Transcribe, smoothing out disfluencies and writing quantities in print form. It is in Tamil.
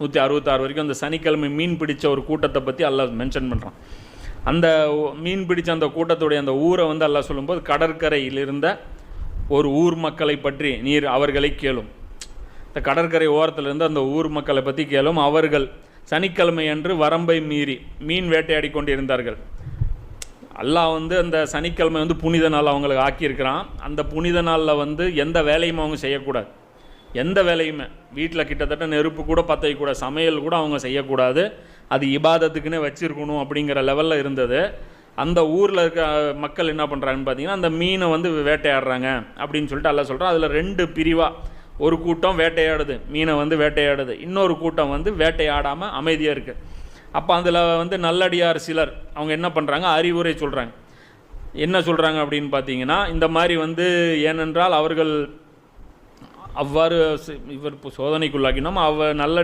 166 வரைக்கும் அந்த சனிக்கிழமை மீன் பிடித்த ஒரு கூட்டத்தை பற்றி அல்லாஹ் மென்ஷன் பண்ணுறான். அந்த மீன் பிடித்த அந்த கூட்டத்துடைய அந்த ஊரை வந்து அல்லாஹ் சொல்லும்போது, கடற்கரையில் இருந்த ஒரு ஊர் மக்களை பற்றி நீர் அவர்களை கேளும். இந்த கடற்கரை ஓரத்தில் இருந்து அந்த ஊர் மக்களை பற்றி கேளும். அவர்கள் சனிக்கிழமை அன்று வரம்பை மீறி மீன் வேட்டையாடி கொண்டு இருந்தார்கள். அல்லாஹ் வந்து அந்த சனிக்கிழமை வந்து புனித நாள் அவங்களுக்கு ஆக்கியிருக்கிறான். அந்த புனித நாளில் வந்து எந்த வேலையும் அவங்க செய்யக்கூடாது. எந்த வேலையுமே வீட்டில் கிட்டத்தட்ட நெருப்பு கூட பற்ற வைக்கக்கூடாது, சமையல் கூட அவங்க செய்யக்கூடாது. அது இபாதத்துக்குன்னே வச்சுருக்கணும் அப்படிங்கிற லெவலில் இருந்தது. அந்த ஊரில் இருக்க மக்கள் என்ன பண்ணுறாங்கன்னு பார்த்தீங்கன்னா, அந்த மீனை வந்து வேட்டையாடுறாங்க அப்படின்னு சொல்லிட்டு அல்லாஹ் சொல்கிறான். அதில் 2 பிரிவாக, ஒரு கூட்டம் வேட்டையாடுது, மீனை வந்து வேட்டையாடுது, இன்னொரு கூட்டம் வந்து வேட்டையாடாமல் அமைதியாக இருக்குது. அப்போ அதில் வந்து நல்லடியார் சிலர் அவங்க என்ன பண்ணுறாங்க, அறிவுரை சொல்கிறாங்க. என்ன சொல்கிறாங்க அப்படின்னு பார்த்தீங்கன்னா, இந்த மாதிரி வந்து ஏனென்றால் அவர்கள் அவ்வாறு இவர் சோதனைக்குள்ளாக்கினோம் நல்ல